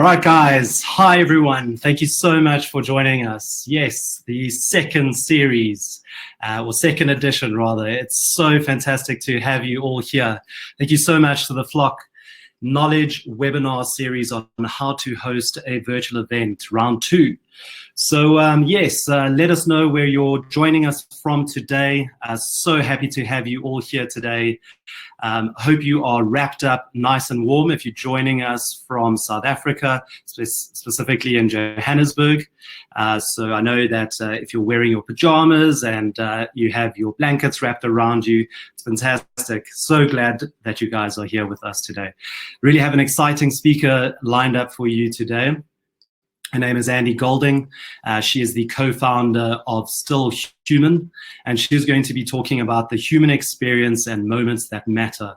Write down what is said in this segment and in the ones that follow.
right, guys. Hi, everyone. Thank you so much for joining us. Yes, the second series, or second edition, rather. It's so fantastic to have you all here. Thank you so much to the Flock Knowledge webinar series on how to host a virtual event, round 2. So yes, let us know where you're joining us from today. So happy to have you all here today. Hope you are wrapped up nice and warm if you're joining us from South Africa, specifically in Johannesburg. So I know that if you're wearing your pajamas and you have your blankets wrapped around you, it's fantastic. So glad that you guys are here with us today. Really have an exciting speaker lined up for you today. Her name is Andy Golding. She is the co-founder of Still Human, and she's going to be talking about the human experience and moments that matter,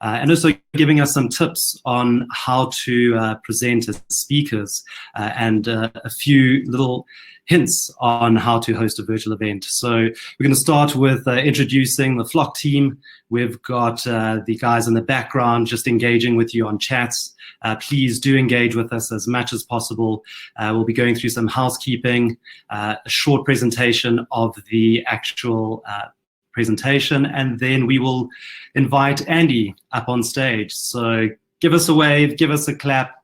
and also giving us some tips on how to present as speakers and a few little hints on how to host a virtual event. So we're going to start with introducing the Flock team. We've got the guys in the background just engaging with you on chats. Please do engage with us as much as possible. We'll be going through some housekeeping, a short presentation of the actual presentation, and then we will invite Andy up on stage. So give us a wave, give us a clap,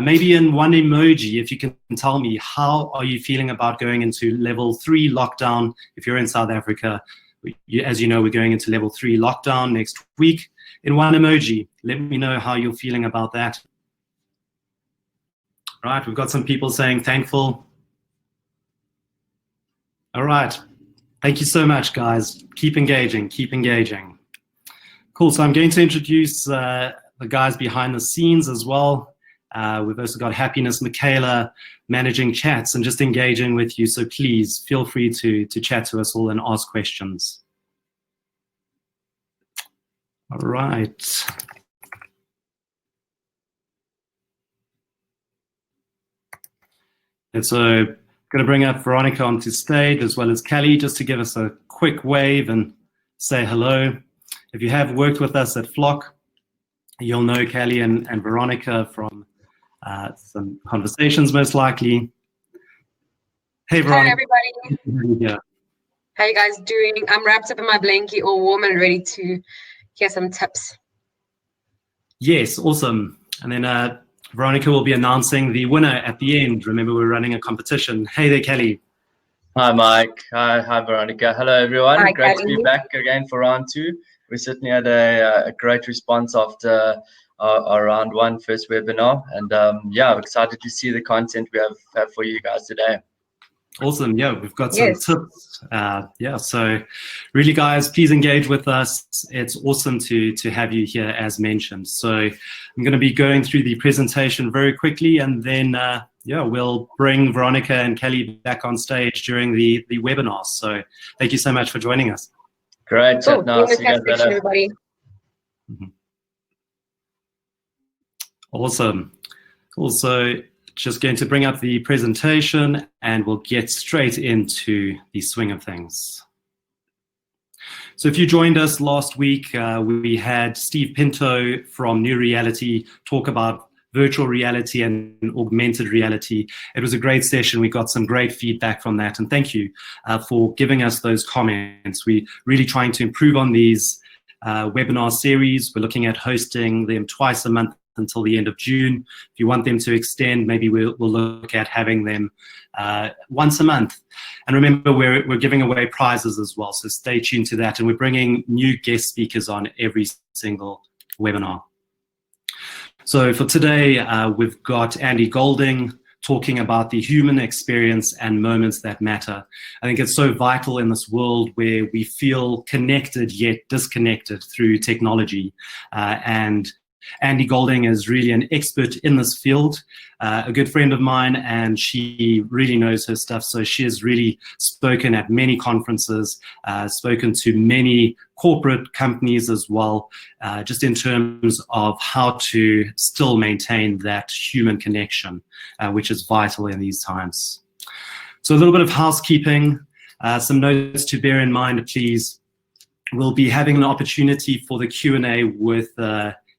maybe in one emoji if you can tell me how are you feeling about going into level 3 lockdown if you're in South Africa. As you know, we're going into level 3 lockdown next week. In one emoji, let me know how you're feeling about that. All right, we've got some people saying thankful. All right, thank you so much, guys. Keep engaging, keep engaging. Cool, so I'm going to introduce the guys behind the scenes as well. We've also got Happiness Michaela managing chats and just engaging with you, so please feel free to chat to us all and ask questions. All right. And so I'm going to bring up Veronica onto stage as well as Kelly just to give us a quick wave and say hello. If you have worked with us at Flock, you'll know Kelly and Veronica from some conversations most likely. Hey, Veronica. Hi, everybody. Yeah. How you guys doing? I'm wrapped up in my blanket, all warm and ready to hear some tips. Yes, awesome. And then Veronica will be announcing the winner at the end. Remember, we're running a competition. Hey there, Kelly. Hi, Mike. Hi, Veronica. Hello, everyone. Hi, Great Kelly. to be back again for round 2. We certainly had a great response after our round 1 first webinar. And yeah, I'm excited to see the content we have for you guys today. Awesome. Yeah, we've got some tips. Yeah, so really, guys, please engage with us. It's awesome to have you here, as mentioned. So I'm going to be going through the presentation very quickly, and then yeah, we'll bring Veronica and Kelly back on stage during the webinar. So thank you so much for joining us. Great. Cool. Now, see you guys later. Everybody. Awesome. Also, just going to bring up the presentation and we'll get straight into the swing of things. So if you joined us last week, we had Steve Pinto from New Reality talk about virtual reality and augmented reality. It was a great session. We got some great feedback from that, and thank you for giving us those comments. We're really trying to improve on these webinar series. We're looking at hosting them twice a month until the end of June. If you want them to extend, maybe we'll look at having them once a month. And remember, we're giving away prizes as well, so stay tuned to that. And we're bringing new guest speakers on every single webinar. So for today, we've got Andy Golding talking about the human experience and moments that matter. I think it's so vital in this world where we feel connected yet disconnected through technology. And Andy Golding is really an expert in this field, a good friend of mine, and she really knows her stuff. So she has really spoken at many conferences, spoken to many corporate companies as well, just in terms of how to still maintain that human connection, which is vital in these times. So a little bit of housekeeping, some notes to bear in mind, please. We'll be having an opportunity for the Q&A with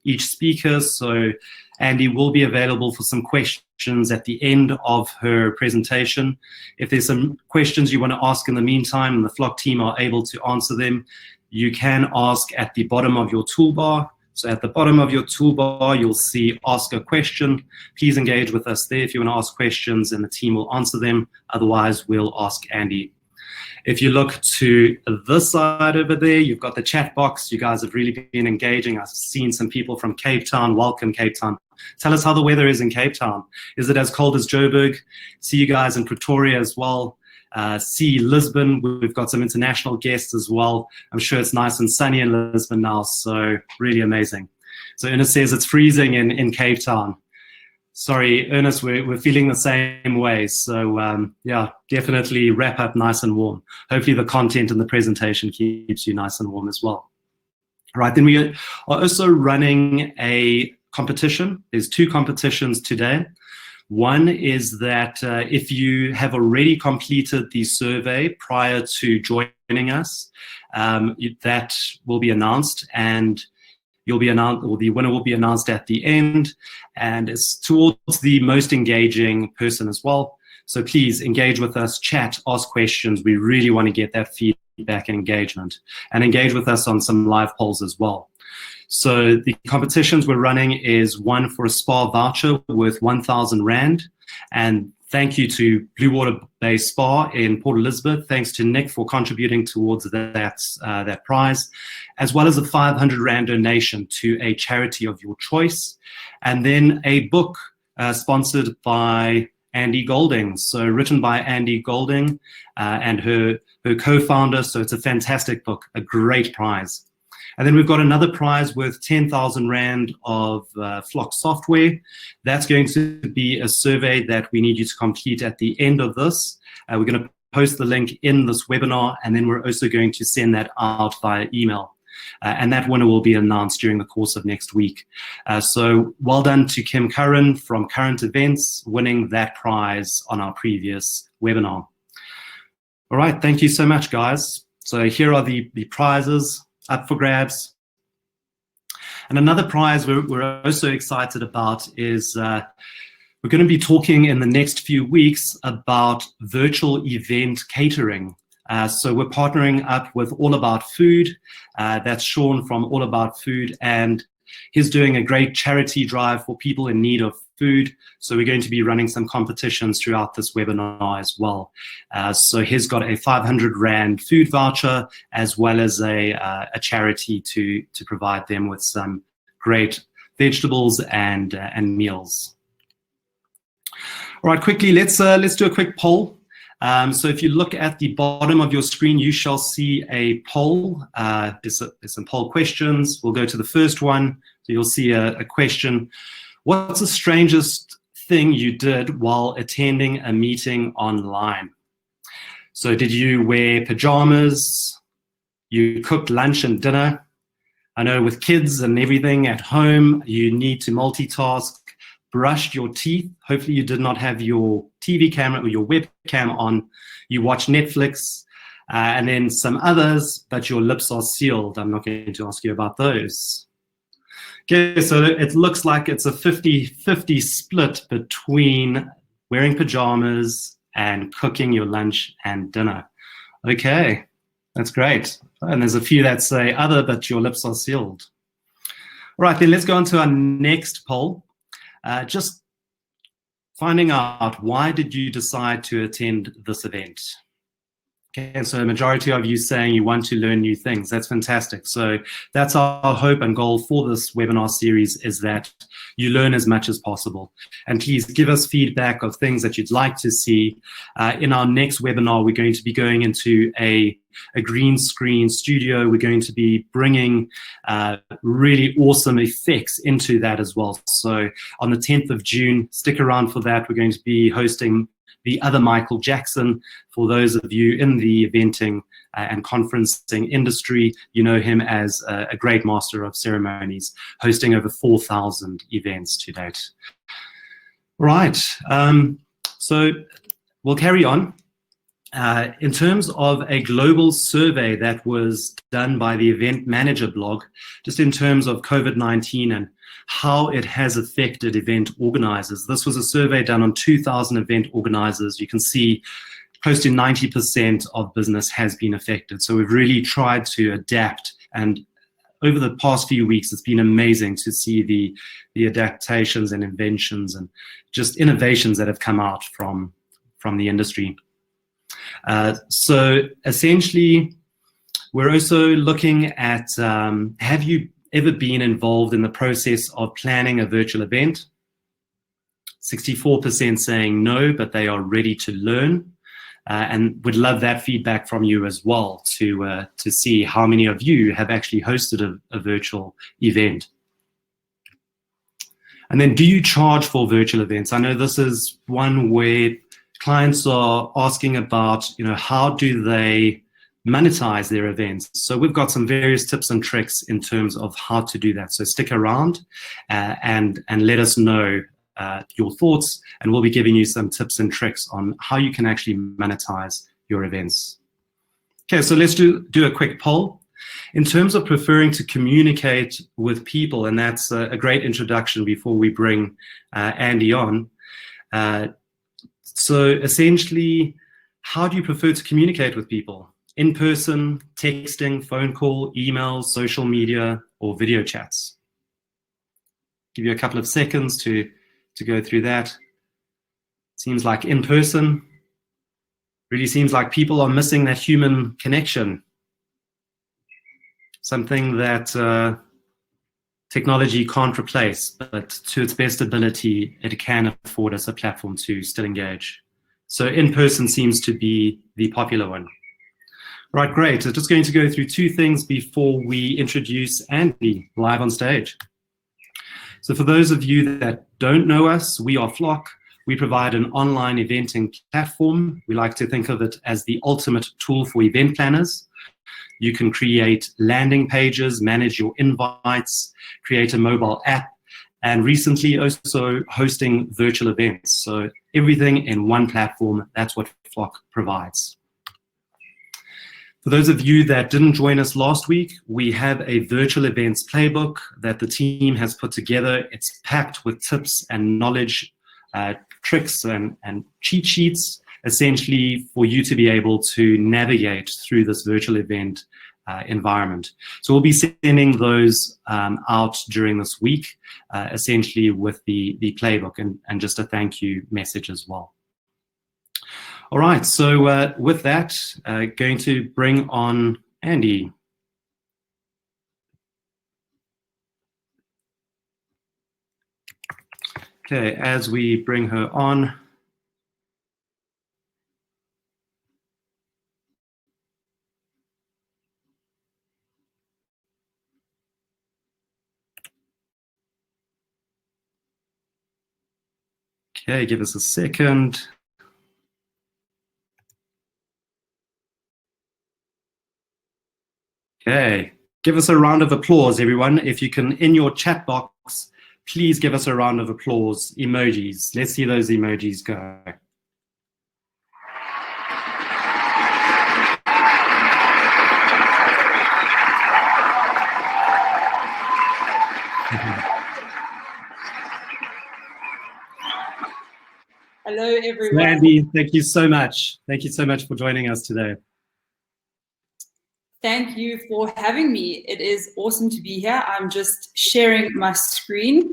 each speaker. So Andy will be available for some questions at the end of her presentation. If there's some questions you want to ask in the meantime and the Flock team are able to answer them, you can ask at the bottom of your toolbar. So at the bottom of your toolbar, you'll see Ask a Question. Please engage with us there if you want to ask questions, and the team will answer them. Otherwise, we'll ask Andy. If you look to this side over there, you've got the chat box. You guys have really been engaging. I've seen some people from Cape Town. Welcome, Cape Town. Tell us how the weather is in Cape Town. Is it as cold as Joburg? See you guys in Pretoria as well. See Lisbon. We've got some international guests as well. I'm sure it's nice and sunny in Lisbon now, so really amazing. So Ernest says it's freezing in Cape Town. Sorry, Ernest, we're feeling the same way. So yeah, definitely wrap up nice and warm. Hopefully the content and the presentation keeps you nice and warm as well. Right, then we are also running a competition. There's 2 competitions today. One is that if you have already completed the survey prior to joining us, that will be announced, and you'll be announced, or the winner will be announced at the end, and it's towards the most engaging person as well. So please engage with us, chat, ask questions. We really want to get that feedback and engagement, and engage with us on some live polls as well. So the competitions we're running is one for a spa voucher worth 1,000 Rand. And thank you to Blue Water Bay Spa in Port Elizabeth. Thanks to Nick for contributing towards that prize, as well as a 500 Rand donation to a charity of your choice. And then a book sponsored by Andy Golding. So written by Andy Golding and her co-founder. So it's a fantastic book, a great prize. And then we've got another prize worth 10,000 Rand of Flock software. That's going to be a survey that we need you to complete at the end of this. We're going to post the link in this webinar, and then we're also going to send that out via email. And that winner will be announced during the course of next week. So well done to Kim Curran from Current Events, winning that prize on our previous webinar. All right, thank you so much, guys. So here are the prizes up for grabs. And another prize we're also excited about is we're going to be talking in the next few weeks about virtual event catering. So we're partnering up with All About Food. That's Sean from All About Food, and he's doing a great charity drive for people in need of food. So we're going to be running some competitions throughout this webinar as well. So he's got a 500 Rand food voucher, as well as a charity to provide them with some great vegetables and meals. All right, quickly, let's do a quick poll. So if you look at the bottom of your screen, you shall see a poll. There's some poll questions. We'll go to the first one. So you'll see a question. What's the strangest thing you did while attending a meeting online? So did you wear pajamas? You cooked lunch and dinner? I know with kids and everything at home, you need to multitask. Brushed your teeth. Hopefully you did not have your TV camera or your webcam on. You watch Netflix, and then some others, but your lips are sealed. I'm not going to ask you about those. Okay, so it looks like it's a 50-50 split between wearing pajamas and cooking your lunch and dinner. Okay, that's great. And there's a few that say other, but your lips are sealed. All right, then let's go on to our next poll. Just finding out, why did you decide to attend this event? Okay, so a majority of you saying you want to learn new things. That's fantastic. So that's our hope and goal for this webinar series, is that you learn as much as possible. And please give us feedback of things that you'd like to see. In our next webinar, we're going to be going into a green screen studio. We're going to be bringing really awesome effects into that as well. So on the 10th of June, stick around for that. We're going to be hosting the other Michael Jackson. For those of you in the eventing and conferencing industry, you know him as a great master of ceremonies, hosting over 4,000 events to date. Right, so we'll carry on. In terms of a global survey that was done by the Event Manager blog, just in terms of COVID-19 and how it has affected event organizers. This was a survey done on 2,000 event organizers. You can see close to 90% of business has been affected. So we've really tried to adapt, and over the past few weeks, it's been amazing to see the adaptations and inventions and just innovations that have come out from the industry. So essentially, we're also looking at, have you ever been involved in the process of planning a virtual event? 64% saying no, but they are ready to learn. And would love that feedback from you as well to see how many of you have actually hosted a virtual event. And then, do you charge for virtual events? I know this is one where clients are asking about, how do they monetize their events? So we've got some various tips and tricks in terms of how to do that. So stick around and let us know your thoughts, and we'll be giving you some tips and tricks on how you can actually monetize your events. Okay, so let's do a quick poll. In terms of preferring to communicate with people, and that's a great introduction before we bring Andy on. So essentially, how do you prefer to communicate with people? In person, texting, phone call, email, social media, or video chats? Give you a couple of seconds to go through that. Seems like in person. Really seems like people are missing that human connection. Something that technology can't replace, but to its best ability, it can afford us a platform to still engage. So in person seems to be the popular one. Right, great. So just going to go through two things before we introduce Andy live on stage. So for those of you that don't know us, we are Flock. We provide an online eventing platform. We like to think of it as the ultimate tool for event planners. You can create landing pages, manage your invites, create a mobile app, and recently also hosting virtual events. So everything in one platform, that's what Flock provides. For those of you that didn't join us last week, we have a virtual events playbook that the team has put together. It's packed with tips and knowledge, tricks and cheat sheets, essentially for you to be able to navigate through this virtual event environment. So we'll be sending those out during this week, essentially with the playbook and just a thank you message as well. All right, so with that, going to bring on Andy. Okay, as we bring her on. Okay, give us a second. Okay, give us a round of applause, everyone. If you can, in your chat box, please give us a round of applause, emojis. Let's see those emojis go. Hello, everyone. Andy, thank you so much. Thank you so much for joining us today. Thank you for having me. It is awesome to be here. I'm just sharing my screen.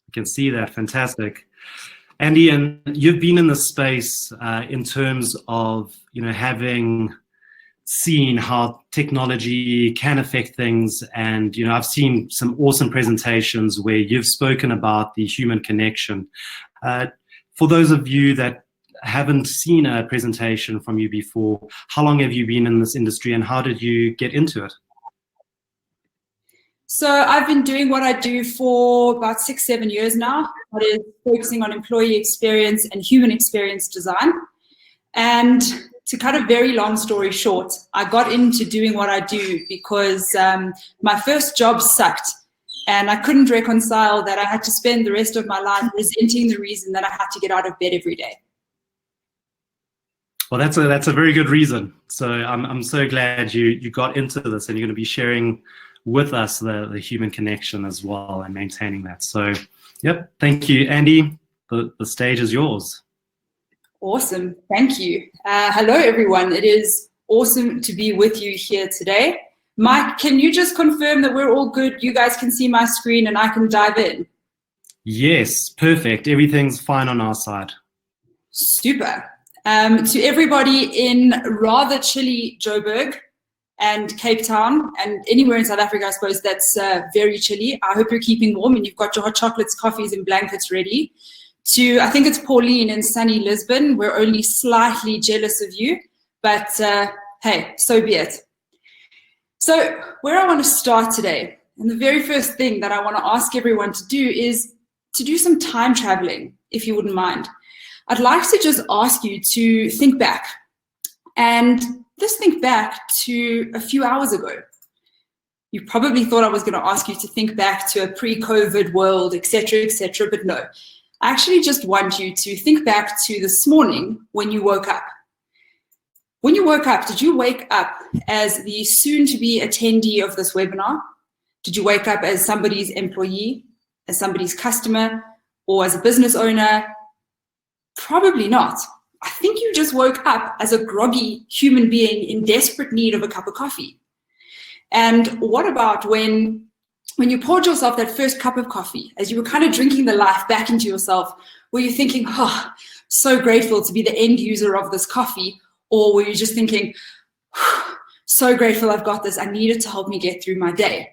I can see that. Fantastic. Andy, and you've been in the space in terms of having seen how technology can affect things, and I've seen some awesome presentations where you've spoken about the human connection. For those of you that haven't seen a presentation from you before, how long have you been in this industry and how did you get into it? So I've been doing what I do for about 6-7 years now. That is focusing on employee experience and human experience design. And to cut a very long story short, I got into doing what I do because my first job sucked. And I couldn't reconcile that I had to spend the rest of my life resenting the reason that I had to get out of bed every day. Well, that's a very good reason. So I'm so glad you got into this, and you're going to be sharing with us the human connection as well and maintaining that. So, yep, thank you, Andy. The stage is yours. Awesome, thank you. Hello, everyone. It is awesome to be with you here today. Mike, can you just confirm that we're all good? You guys can see my screen and I can dive in. Yes, perfect. Everything's fine on our side. Super. To everybody in rather chilly Joburg and Cape Town and anywhere in South Africa, I suppose that's very chilly. I hope you're keeping warm and you've got your hot chocolates, coffees and blankets ready. To, I think it's Pauline in sunny Lisbon, we're only slightly jealous of you, but hey, so be it. So where I want to start today, and the very first thing that I want to ask everyone to do is to do some time traveling, if you wouldn't mind. I'd like to just ask you to think back, and just think back to a few hours ago. You probably thought I was going to ask you to think back to a pre-COVID world, etc., but no. I actually just want you to think back to this morning when you woke up. When you woke up, did you wake up as the soon-to-be attendee of this webinar? Did you wake up as somebody's employee, as somebody's customer, or as a business owner? Probably not. I think you just woke up as a groggy human being in desperate need of a cup of coffee. And what about when you poured yourself that first cup of coffee, as you were kind of drinking the life back into yourself, were you thinking, oh, so grateful to be the end user of this coffee? Or were you just thinking, so grateful I've got this, I need it to help me get through my day?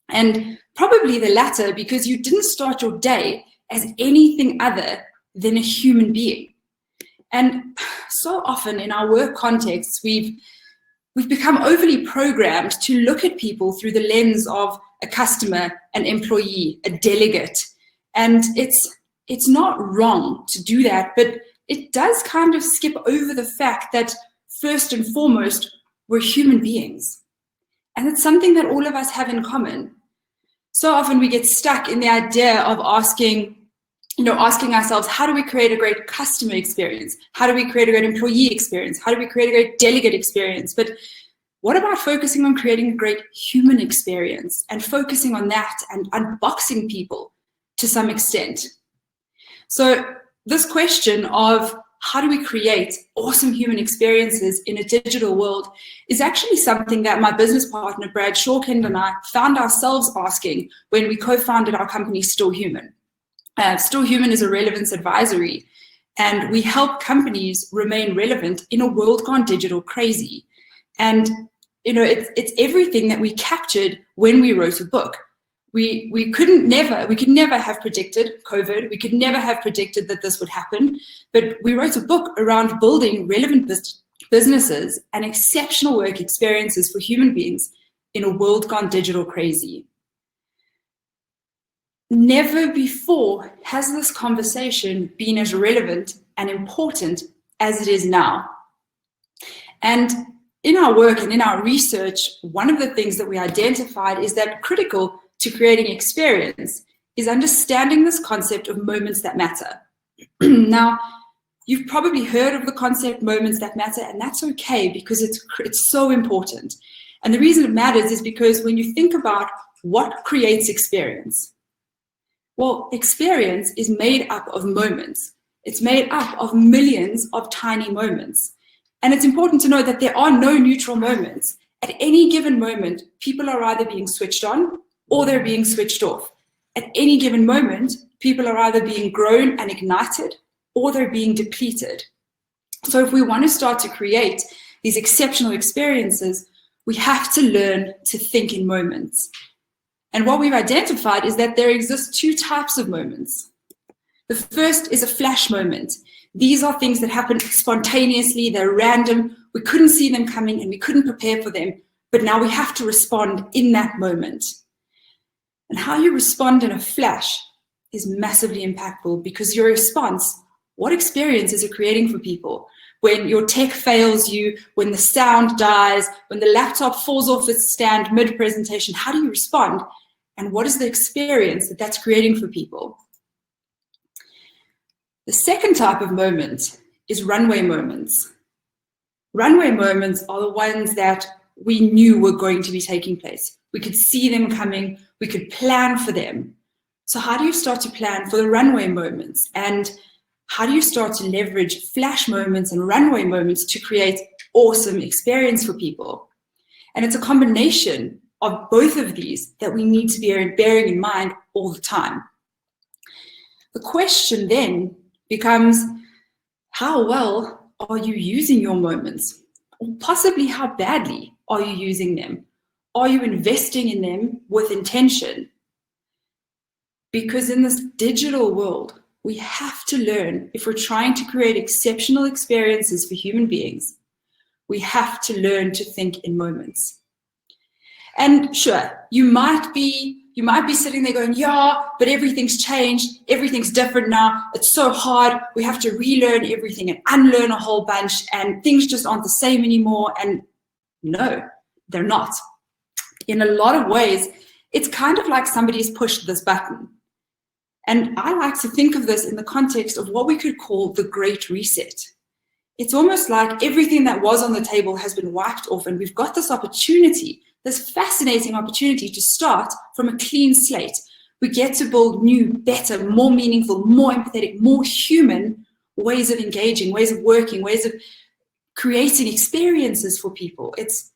And probably the latter, because you didn't start your day as anything other than a human being. And so often in our work contexts, we've become overly programmed to look at people through the lens of a customer, an employee, a delegate. And it's not wrong to do that, but it does kind of skip over the fact that first and foremost, we're human beings. And it's something that all of us have in common. So often we get stuck in the idea of asking ourselves, how do we create a great customer experience? How do we create a great employee experience? How do we create a great delegate experience? But what about focusing on creating a great human experience and focusing on that and unboxing people to some extent? So this question of how do we create awesome human experiences in a digital world is actually something that my business partner, Brad Shawkind, and I found ourselves asking when we co-founded our company, Still Human. Still Human is a relevance advisory, and we help companies remain relevant in a world gone digital crazy. And it's everything that we captured when we wrote a book. We could never have predicted COVID. We could never have predicted that this would happen. But we wrote a book around building relevant businesses and exceptional work experiences for human beings in a world gone digital crazy. Never before has this conversation been as relevant and important as it is now. And in our work and in our research, one of the things that we identified is that critical to creating experience is understanding this concept of moments that matter. Now, you've probably heard of the concept moments that matter, and that's okay because it's so important. And the reason it matters is because when you think about what creates experience, well, experience is made up of moments. It's made up of millions of tiny moments. And it's important to know that there are no neutral moments. At any given moment, people are either being switched on or they're being switched off. At any given moment, people are either being grown and ignited or they're being depleted. So if we want to start to create these exceptional experiences, we have to learn to think in moments. And what we've identified is that there exist two types of moments. The first is a flash moment. These are things that happen spontaneously, they're random, we couldn't see them coming and we couldn't prepare for them, but now we have to respond in that moment. And how you respond in a flash is massively impactful because your response, what experience is it creating for people? When your tech fails you, when the sound dies, when the laptop falls off its stand mid-presentation, how do you respond? And what is the experience that that's creating for people? The second type of moment is runway moments. Runway moments are the ones that we knew were going to be taking place. We could see them coming, we could plan for them. So how do you start to plan for the runway moments? And how do you start to leverage flash moments and runway moments to create awesome experience for people? And it's a combination of both of these that we need to be bearing in mind all the time. The question then becomes, how well are you using your moments? Or possibly how badly are you using them? Are you investing in them with intention? Because in this digital world, we have to learn, if we're trying to create exceptional experiences for human beings, we have to learn to think in moments. And sure, you might be sitting there going, yeah, but everything's changed, everything's different now, it's so hard, we have to relearn everything and unlearn a whole bunch, and things just aren't the same anymore. And no, they're not. In a lot of ways, it's kind of like somebody's pushed this button. And I like to think of this in the context of what we could call the Great Reset. It's almost like everything that was on the table has been wiped off, and we've got this opportunity, this fascinating opportunity to start from a clean slate. We get to build new, better, more meaningful, more empathetic, more human ways of engaging, ways of working, ways of creating experiences for people. It's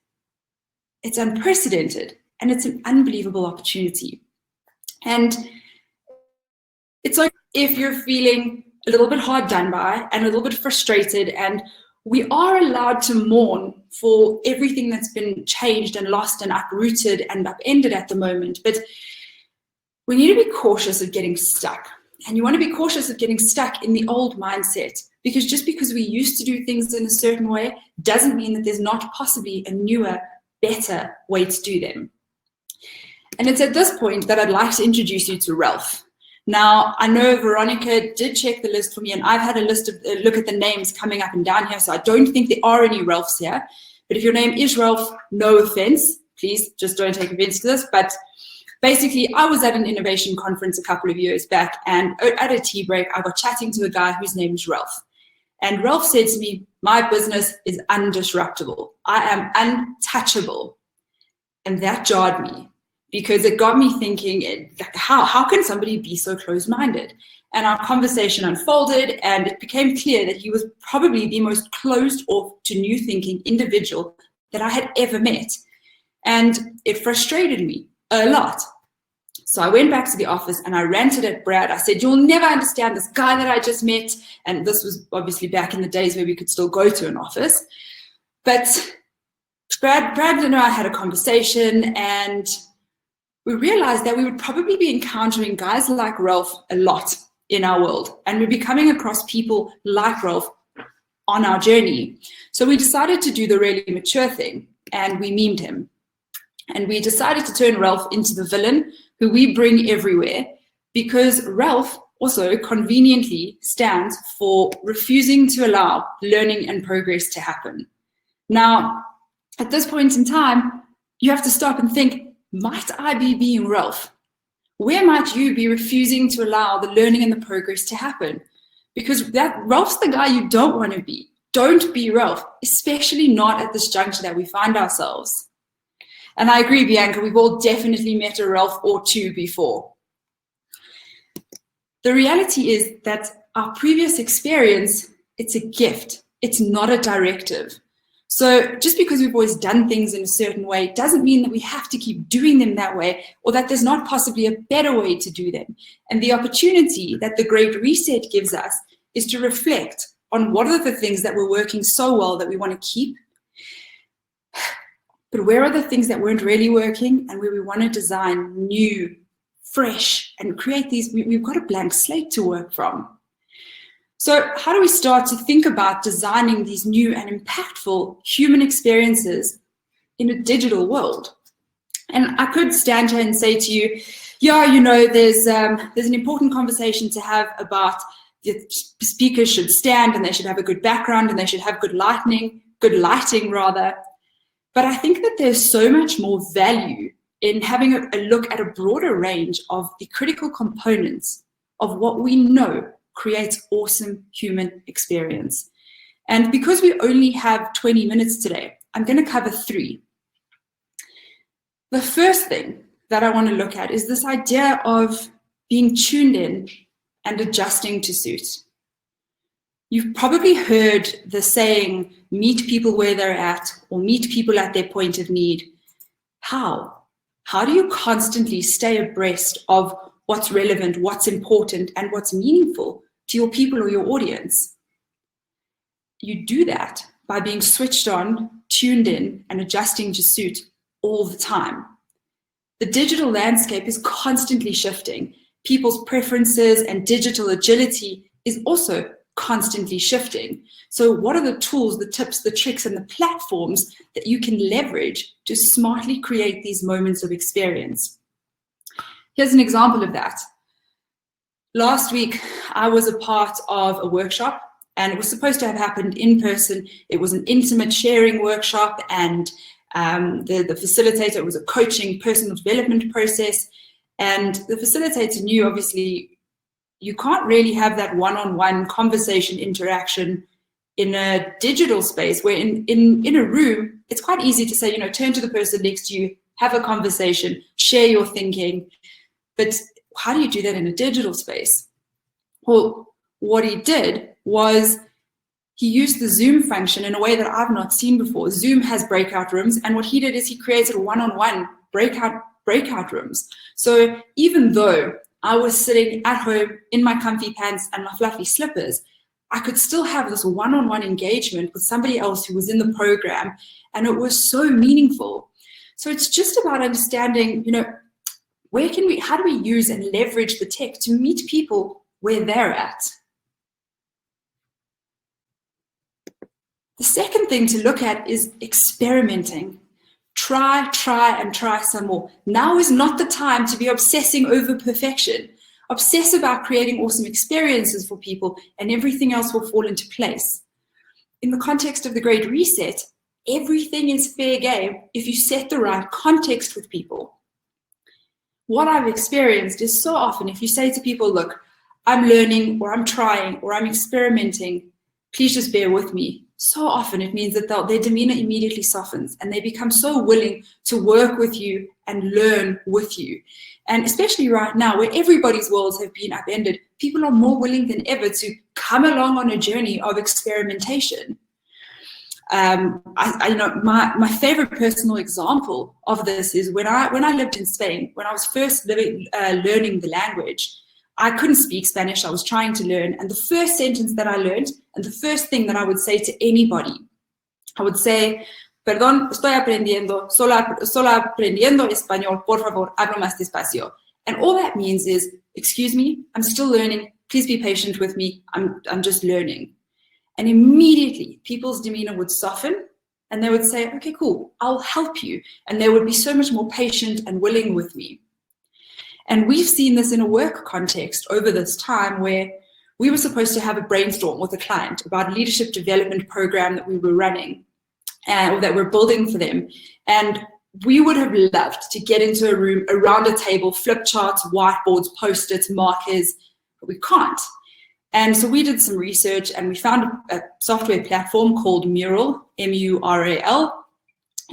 unprecedented, and it's an unbelievable opportunity. And it's like if you're feeling a little bit hard done by and a little bit frustrated, and we are allowed to mourn for everything that's been changed and lost and uprooted and upended at the moment. But we need to be cautious of getting stuck. And you want to be cautious of getting stuck in the old mindset, because just because we used to do things in a certain way doesn't mean that there's not possibly a newer, better way to do them. And it's at this point that I'd like to introduce you to Ralph. Now, I know Veronica did check the list for me, and I've had a look at the names coming up and down here, so I don't think there are any Ralphs here. But if your name is Ralph, no offense, please just don't take offense to this. But basically, I was at an innovation conference a couple of years back, and at a tea break, I got chatting to a guy whose name is Ralph. And Ralph said to me, my business is undisruptible. I am untouchable. And that jarred me, because it got me thinking, how can somebody be so closed-minded? And our conversation unfolded, and it became clear that he was probably the most closed off to new thinking individual that I had ever met. And it frustrated me a lot. So I went back to the office and I ranted at Brad. I said, you'll never understand this guy that I just met. And this was obviously back in the days where we could still go to an office. But Brad and I had a conversation, and we realized that we would probably be encountering guys like Ralph a lot in our world, and we'd be coming across people like Ralph on our journey. So we decided to do the really mature thing, and we memed him. And we decided to turn Ralph into the villain who we bring everywhere, because Ralph also conveniently stands for refusing to allow learning and progress to happen. Now, at this point in time, you have to stop and think, might I be being Ralph? Where might you be refusing to allow the learning and the progress to happen? Because Ralph's the guy you don't want to be. Don't be Ralph, especially not at this juncture that we find ourselves. And I agree, Bianca, we've all definitely met a Ralph or two before. The reality is that our previous experience, it's a gift. It's not a directive. So just because we've always done things in a certain way doesn't mean that we have to keep doing them that way, or that there's not possibly a better way to do them. And the opportunity that the Great Reset gives us is to reflect on what are the things that were working so well that we want to keep, but where are the things that weren't really working and where we want to design new, fresh, and create these. We've got a blank slate to work from. So how do we start to think about designing these new and impactful human experiences in a digital world? And I could stand here and say to you, yeah, you know, there's an important conversation to have about the speakers should stand, and they should have a good background, and they should have good lighting rather. But I think that there's so much more value in having a look at a broader range of the critical components of what we know creates awesome human experience. And because we only have 20 minutes today, I'm going to cover 3. The first thing that I want to look at is this idea of being tuned in and adjusting to suit. You've probably heard the saying, meet people where they're at, or meet people at their point of need. How? How do you constantly stay abreast of what's relevant, what's important, and what's meaningful to your people or your audience? You do that by being switched on, tuned in, and adjusting to suit all the time. The digital landscape is constantly shifting. People's preferences and digital agility is also constantly shifting. So what are the tools, the tips, the tricks, and the platforms that you can leverage to smartly create these moments of experience? Here's an example of that. Last week, I was a part of a workshop, and it was supposed to have happened in person. It was an intimate sharing workshop, and the facilitator, it was a coaching personal development process, and the facilitator knew, obviously, you can't really have that one-on-one conversation interaction in a digital space, where in a room, it's quite easy to say, turn to the person next to you, have a conversation, share your thinking. But how do you do that in a digital space? Well, what he did was he used the Zoom function in a way that I've not seen before. Zoom has breakout rooms, and what he did is he created one-on-one breakout rooms. So even though I was sitting at home in my comfy pants and my fluffy slippers, I could still have this one-on-one engagement with somebody else who was in the program, and it was so meaningful. So it's just about understanding, how do we use and leverage the tech to meet people where they're at? The second thing to look at is experimenting. Try, and try some more. Now is not the time to be obsessing over perfection. Obsess about creating awesome experiences for people, and everything else will fall into place. In the context of the Great Reset, everything is fair game if you set the right context with people. What I've experienced is so often, if you say to people, look, I'm learning, or I'm trying, or I'm experimenting, please just bear with me. So often it means that their demeanor immediately softens, and they become so willing to work with you and learn with you. And especially right now, where everybody's worlds have been upended, people are more willing than ever to come along on a journey of experimentation. My favorite personal example of this is when I lived in Spain, when I was first learning the language. I couldn't speak Spanish. I was trying to learn. And the first sentence that I learned, and the first thing that I would say to anybody, I would say, perdón, estoy aprendiendo, solo aprendiendo español, por favor, hablo más despacio. And all that means is, excuse me, I'm still learning. Please be patient with me. I'm just learning. And immediately people's demeanor would soften, and they would say, okay, cool, I'll help you. And they would be so much more patient and willing with me. And we've seen this in a work context over this time, where we were supposed to have a brainstorm with a client about a leadership development program that we were running, or that we're building for them. And we would have loved to get into a room, around a table, flip charts, whiteboards, post-its, markers, but we can't. And so we did some research, and we found a software platform called Mural, M-U-R-A-L.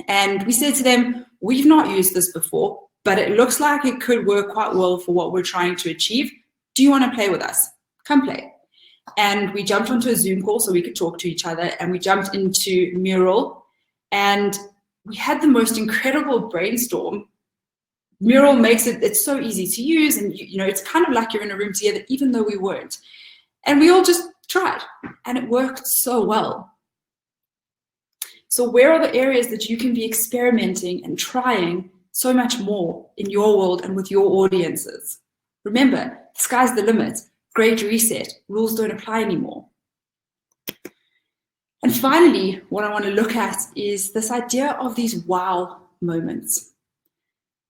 And we said to them, we've not used this before, but it looks like it could work quite well for what we're trying to achieve. Do you want to play with us? Come play. And we jumped onto a Zoom call so we could talk to each other, and we jumped into Mural, and we had the most incredible brainstorm. Mural makes it's so easy to use, and it's kind of like you're in a room together, even though we weren't. And we all just tried, and it worked so well. So where are the areas that you can be experimenting and trying so much more in your world and with your audiences? Remember, the sky's the limit. Great reset. Rules don't apply anymore. And finally, what I want to look at is this idea of these wow moments.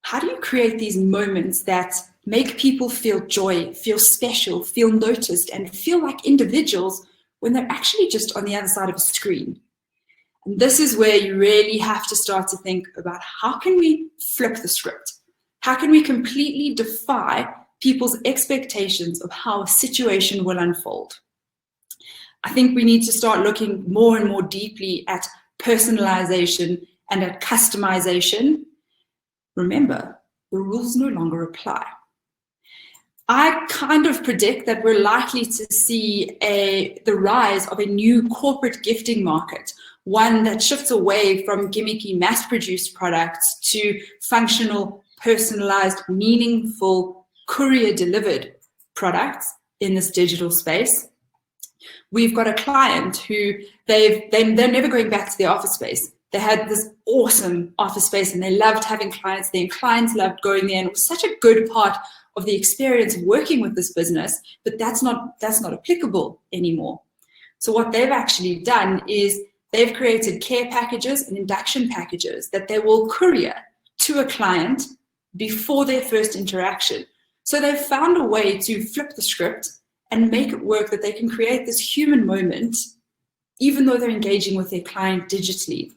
How do you create these moments that make people feel joy, feel special, feel noticed, and feel like individuals when they're actually just on the other side of a screen? And this is where you really have to start to think about, how can we flip the script? How can we completely defy people's expectations of how a situation will unfold? I think we need to start looking more and more deeply at personalization and at customization. Remember, the rules no longer apply. I kind of predict that we're likely to see the rise of a new corporate gifting market, one that shifts away from gimmicky mass-produced products to functional, personalized, meaningful, courier-delivered products in this digital space. We've got a client who they're never going back to their office space. They had this awesome office space and they loved having clients there, and clients loved going there, and it was such a good part of the experience of working with this business, but that's not applicable anymore. So what they've actually done is they've created care packages and induction packages that they will courier to a client before their first interaction. So they've found a way to flip the script and make it work that they can create this human moment, even though they're engaging with their client digitally.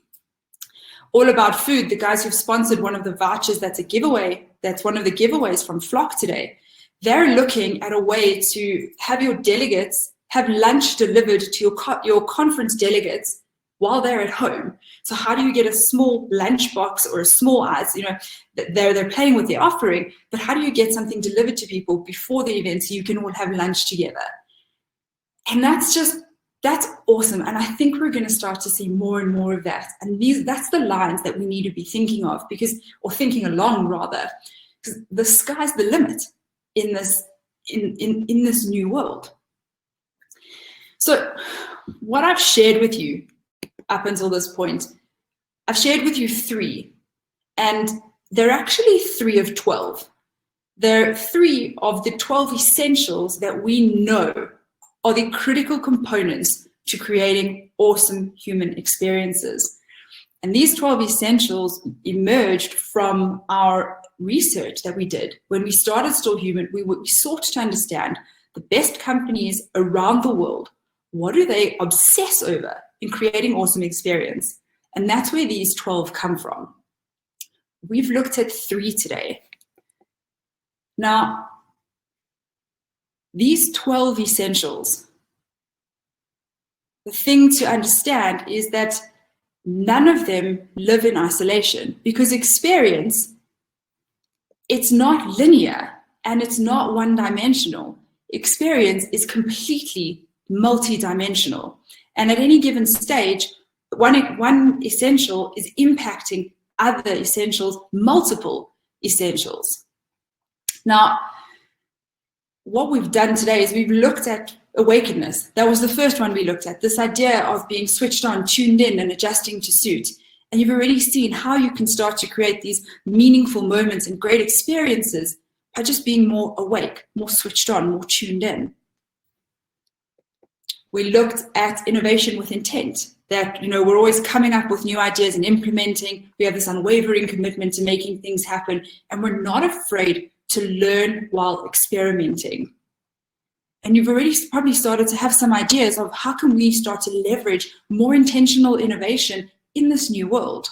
All About Food, the guys who've sponsored one of the vouchers that's a giveaway, that's one of the giveaways from Flock today, they're looking at a way to have your delegates have lunch delivered to your conference delegates while they're at home. So how do you get a small lunchbox or a small they're playing with their offering, but how do you get something delivered to people before the event so you can all have lunch together? And that's awesome. And I think we're going to start to see more and more of that. And that's the lines that we need to be thinking of, or thinking along rather, because the sky's the limit in this new world. So what I've shared with you up until this point, I've shared with you 3, and they're actually 3 of 12. They're 3 of the 12 essentials that we know are the critical components to creating awesome human experiences. And these 12 essentials emerged from our research that we did. When we started Still Human, we sought to understand the best companies around the world. What do they obsess over in creating awesome experience? And that's where these 12 come from. We've looked at 3 today. Now, these 12 essentials, the thing to understand is that none of them live in isolation, because experience, it's not linear and it's not one-dimensional. Experience is completely multi-dimensional. And at any given stage, one essential is impacting other essentials, multiple essentials. Now, what we've done today is we've looked at awakeness. That was the first one we looked at, this idea of being switched on, tuned in, and adjusting to suit. And you've already seen how you can start to create these meaningful moments and great experiences by just being more awake, more switched on, more tuned in. We looked at innovation with intent, that we're always coming up with new ideas and implementing. We have this unwavering commitment to making things happen, and we're not afraid to learn while experimenting. And you've already probably started to have some ideas of how can we start to leverage more intentional innovation in this new world.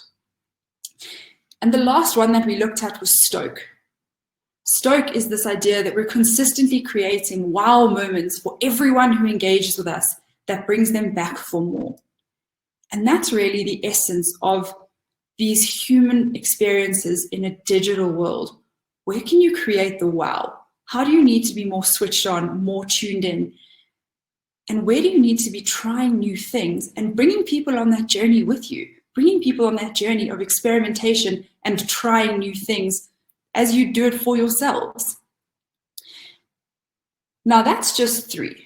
And the last one that we looked at was Stoke. Stoke is this idea that we're consistently creating wow moments for everyone who engages with us that brings them back for more. And that's really the essence of these human experiences in a digital world. Where can you create the wow? How do you need to be more switched on, more tuned in? And where do you need to be trying new things and bringing people on that journey with you, bringing people on that journey of experimentation and trying new things as you do it for yourselves? Now that's just 3.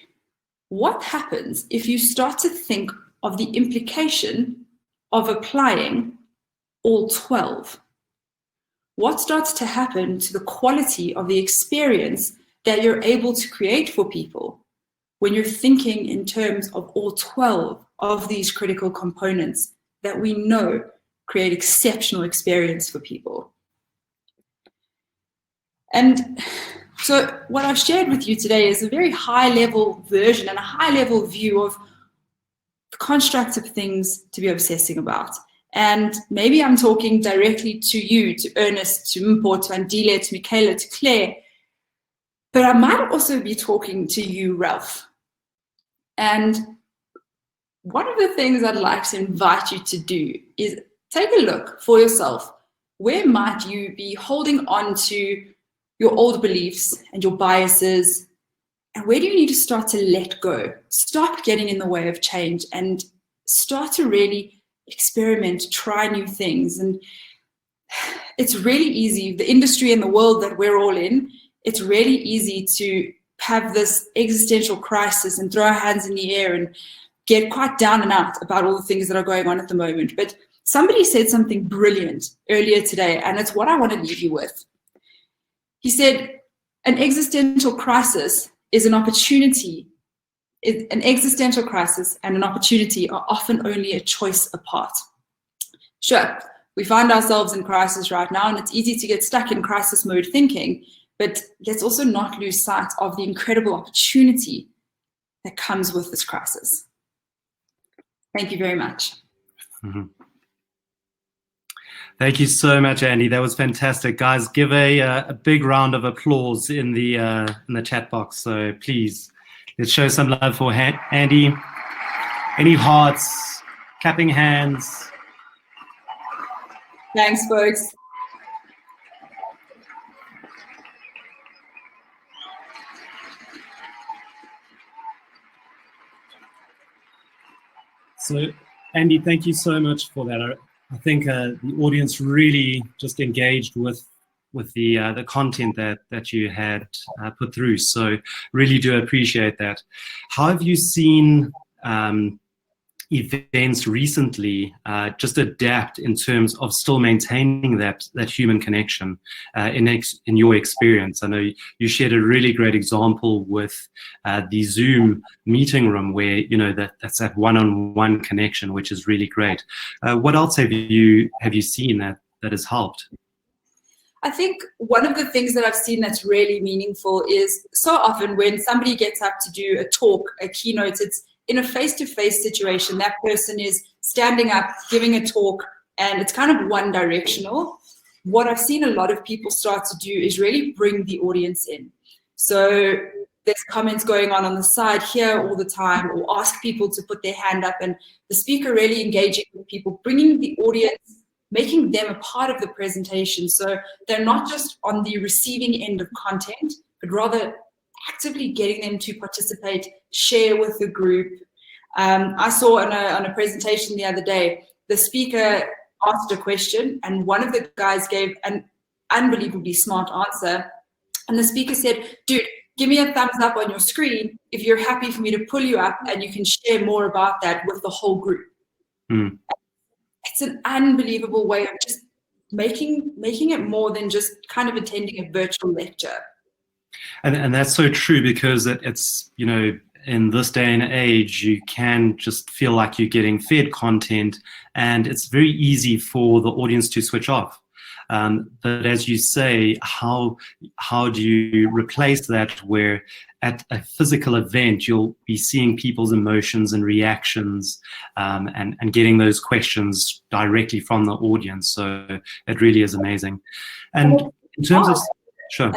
What happens if you start to think of the implication of applying all 12? What starts to happen to the quality of the experience that you're able to create for people when you're thinking in terms of all 12 of these critical components that we know create exceptional experience for people? And so what I've shared with you today is a very high-level version and a high-level view of the constructs of things to be obsessing about. And maybe I'm talking directly to you, to Ernest, to Mpo, to Andile, to Michaela, to Claire, but I might also be talking to you, Ralph. And one of the things I'd like to invite you to do is take a look for yourself. Where might you be holding on to your old beliefs and your biases? And where do you need to start to let go? Stop getting in the way of change and start to really experiment, try new things. And it's really easy, the industry and the world that we're all in, it's really easy to have this existential crisis and throw our hands in the air and get quite down and out about all the things that are going on at the moment. But somebody said something brilliant earlier today, and it's what I want to leave you with. He said, an existential crisis is an opportunity. An existential crisis and an opportunity are often only a choice apart. Sure, we find ourselves in crisis right now, and it's easy to get stuck in crisis mode thinking, but let's also not lose sight of the incredible opportunity that comes with this crisis. Thank you very much. Mm-hmm. Thank you so much, Andy. That was fantastic. Guys, give a big round of applause in the chat box. So please, let's show some love for Andy. Any hearts, clapping hands? Thanks, folks. So, Andy, thank you so much for that. I think the audience really just engaged with the content that you had put through. So, really do appreciate that. How have you seen events recently just adapt in terms of still maintaining that human connection in your experience? I know you shared a really great example with the Zoom meeting room where that's that one-on-one connection, which is really great. What else have you seen that has helped? I think one of the things that I've seen that's really meaningful is so often when somebody gets up to do a talk, a keynote, it's in a face-to-face situation. That person is standing up, giving a talk, and it's kind of one directional. What I've seen a lot of people start to do is really bring the audience in. So there's comments going on the side here all the time, or ask people to put their hand up, and the speaker really engaging with people, bringing the audience, making them a part of the presentation. So they're not just on the receiving end of content, but rather actively getting them to participate, share with the group. I saw on a presentation the other day, the speaker asked a question and one of the guys gave an unbelievably smart answer. And the speaker said, dude, give me a thumbs up on your screen if you're happy for me to pull you up and you can share more about that with the whole group. Mm. It's an unbelievable way of just making it more than just kind of attending a virtual lecture. And that's so true, because it's, in this day and age, you can just feel like you're getting fed content, and it's very easy for the audience to switch off. But as you say, how do you replace that where at a physical event, you'll be seeing people's emotions and reactions and getting those questions directly from the audience. So it really is amazing. And in terms of... Sure.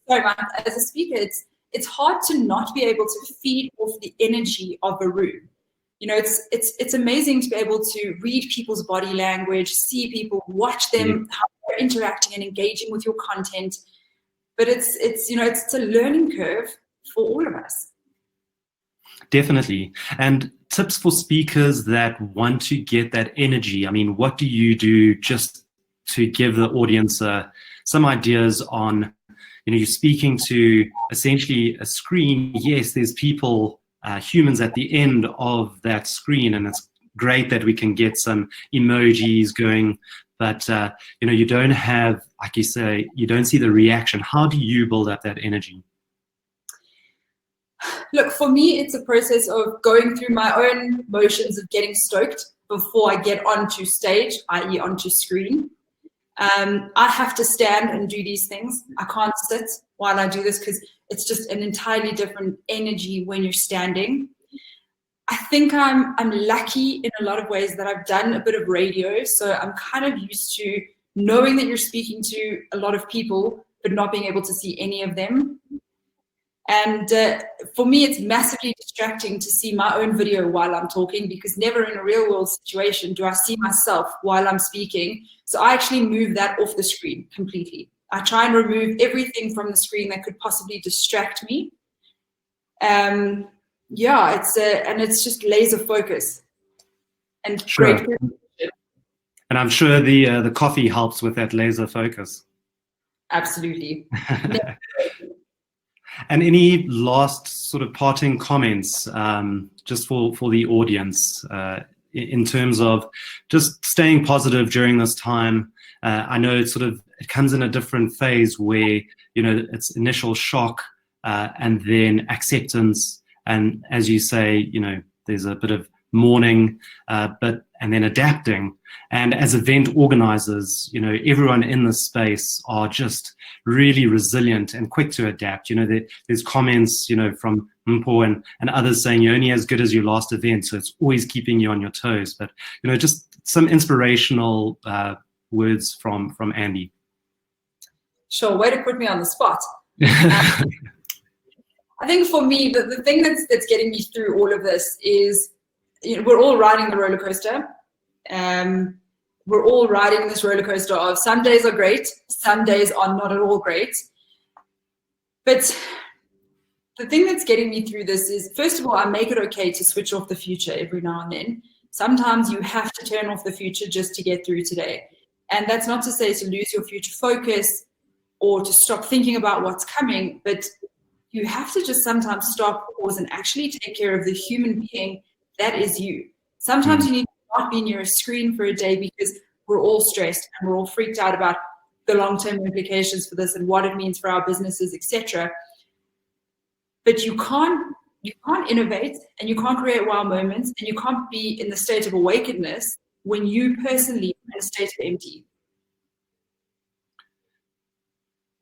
Sorry, Matt, as a speaker, it's hard to not be able to feed off the energy of a room. It's amazing to be able to read people's body language, see people, watch them, how they're interacting and engaging with your content. But it's a learning curve for all of us. Definitely. And tips for speakers that want to get that energy. I mean, what do you do just to give the audience some ideas on, you're speaking to essentially a screen. Yes, there's people, humans at the end of that screen, and it's great that we can get some emojis going, but you don't have, like you say, you don't see the reaction. How do you build up that energy? Look, for me, it's a process of going through my own motions of getting stoked before I get onto stage, i.e. onto screen. I have to stand and do these things. I can't sit while I do this because it's just an entirely different energy when you're standing. I think I'm lucky in a lot of ways that I've done a bit of radio, so I'm kind of used to knowing that you're speaking to a lot of people, but not being able to see any of them. And for me, it's massively distracting to see my own video while I'm talking, because never in a real world situation do I see myself while I'm speaking. So I actually move that off the screen completely. I try and remove everything from the screen that could possibly distract me. Yeah, it's just laser focus and Sure. great. And I'm sure the coffee helps with that laser focus. Absolutely. And any last sort of parting comments, just for the audience, in terms of just staying positive during this time? I know it comes in a different phase where, it's initial shock, and then acceptance, and as you say, there's a bit of mourning, and then adapting. And as event organizers, everyone in this space are just really resilient and quick to adapt. There's comments, from Mpo and others saying you're only as good as your last event, so it's always keeping you on your toes. But, just some inspirational words from Andy. Sure, way to put me on the spot. I think for me, the thing that's getting me through all of this is, we're all riding the roller coaster. We're all riding this roller coaster of some days are great, some days are not at all great. But the thing that's getting me through this is, first of all, I make it okay to switch off the future every now and then. Sometimes you have to turn off the future just to get through today. And that's not to say to lose your future focus or to stop thinking about what's coming, but you have to just sometimes stop, pause, and actually take care of the human being that is you. Sometimes you need to not be near a screen for a day because we're all stressed and we're all freaked out about the long-term implications for this and what it means for our businesses, etc. But you can't innovate, and you can't create wow moments, and you can't be in the state of awakeness when you personally are in a state of empty.